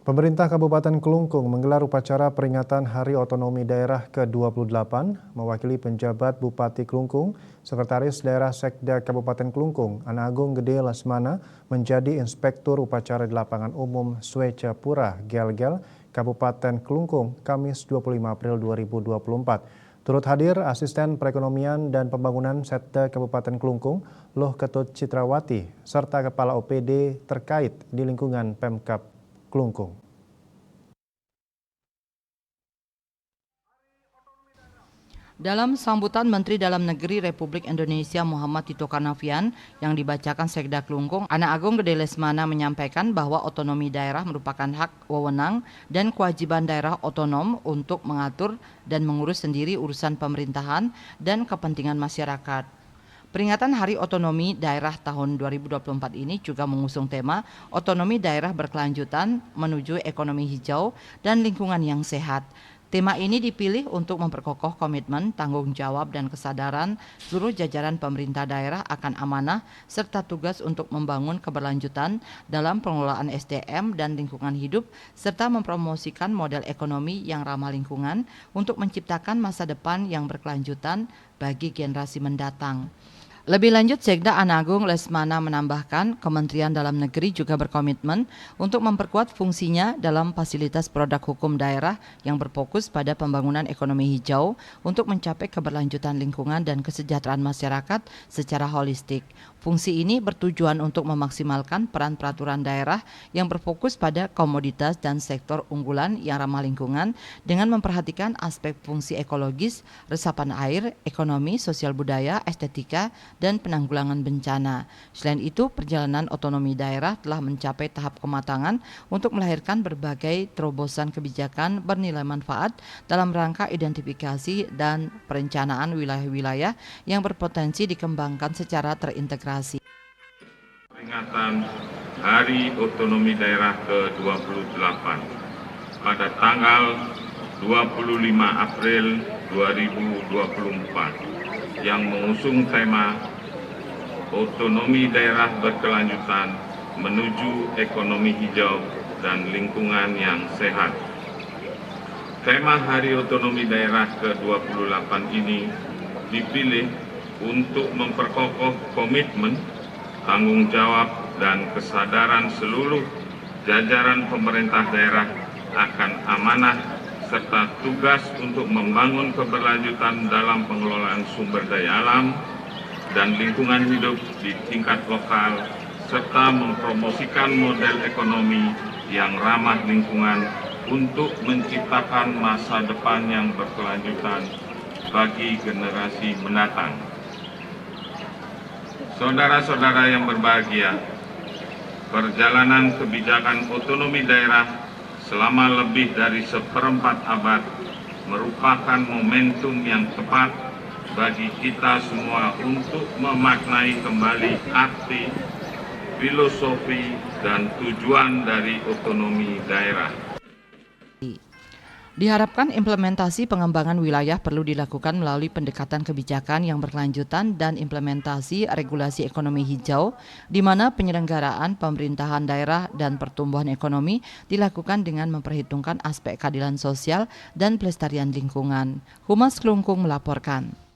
Pemerintah Kabupaten Kelungkung menggelar upacara peringatan Hari Otonomi Daerah ke-28 mewakili penjabat Bupati Kelungkung, Sekretaris Daerah Sekda Kabupaten Kelungkung, Ana Agung Gede Lesmana menjadi Inspektur Upacara di Lapangan Umum Swecapura, Gelgel, Kabupaten Kelungkung, Kamis 25 April 2024. Turut hadir Asisten Perekonomian dan Pembangunan Setda Kabupaten Kelungkung, Loh Ketut Citrawati, serta Kepala OPD terkait di lingkungan Pemkab Kelungkung. Dalam sambutan Menteri Dalam Negeri Republik Indonesia Muhammad Tito Karnavian yang dibacakan Sekda Kelungkung, Ana Agung Gede Lesmana menyampaikan bahwa otonomi daerah merupakan hak, wewenang, dan kewajiban daerah otonom untuk mengatur dan mengurus sendiri urusan pemerintahan dan kepentingan masyarakat. Peringatan Hari Otonomi Daerah tahun 2024 ini juga mengusung tema otonomi daerah berkelanjutan menuju ekonomi hijau dan lingkungan yang sehat. Tema ini dipilih untuk memperkokoh komitmen, tanggung jawab, dan kesadaran seluruh jajaran pemerintah daerah akan amanah serta tugas untuk membangun keberlanjutan dalam pengelolaan SDM dan lingkungan hidup serta mempromosikan model ekonomi yang ramah lingkungan untuk menciptakan masa depan yang berkelanjutan bagi generasi mendatang. Lebih lanjut, Sekda Ana Agung Lesmana menambahkan Kementerian Dalam Negeri juga berkomitmen untuk memperkuat fungsinya dalam fasilitas produk hukum daerah yang berfokus pada pembangunan ekonomi hijau untuk mencapai keberlanjutan lingkungan dan kesejahteraan masyarakat secara holistik. Fungsi ini bertujuan untuk memaksimalkan peran peraturan daerah yang berfokus pada komoditas dan sektor unggulan yang ramah lingkungan dengan memperhatikan aspek fungsi ekologis, resapan air, ekonomi, sosial budaya, estetika, dan penanggulangan bencana. Selain itu, perjalanan otonomi daerah telah mencapai tahap kematangan untuk melahirkan berbagai terobosan kebijakan bernilai manfaat dalam rangka identifikasi dan perencanaan wilayah-wilayah yang berpotensi dikembangkan secara terintegrasi. Peringatan Hari Otonomi Daerah ke-28 pada tanggal 25 April 2024 yang mengusung tema Otonomi Daerah Berkelanjutan menuju Ekonomi Hijau dan Lingkungan yang Sehat. Tema Hari Otonomi Daerah ke-28 ini dipilih untuk memperkokoh komitmen, tanggung jawab, dan kesadaran seluruh jajaran pemerintah daerah akan amanah serta tugas untuk membangun keberlanjutan dalam pengelolaan sumber daya alam dan lingkungan hidup di tingkat lokal, serta mempromosikan model ekonomi yang ramah lingkungan untuk menciptakan masa depan yang berkelanjutan bagi generasi mendatang. Saudara-saudara yang berbahagia, perjalanan kebijakan otonomi daerah selama lebih dari seperempat abad merupakan momentum yang tepat bagi kita semua untuk memaknai kembali arti, filosofi, dan tujuan dari otonomi daerah. Diharapkan implementasi pengembangan wilayah perlu dilakukan melalui pendekatan kebijakan yang berkelanjutan dan implementasi regulasi ekonomi hijau, di mana penyelenggaraan pemerintahan daerah dan pertumbuhan ekonomi dilakukan dengan memperhitungkan aspek keadilan sosial dan pelestarian lingkungan. Humas Kelungkung melaporkan.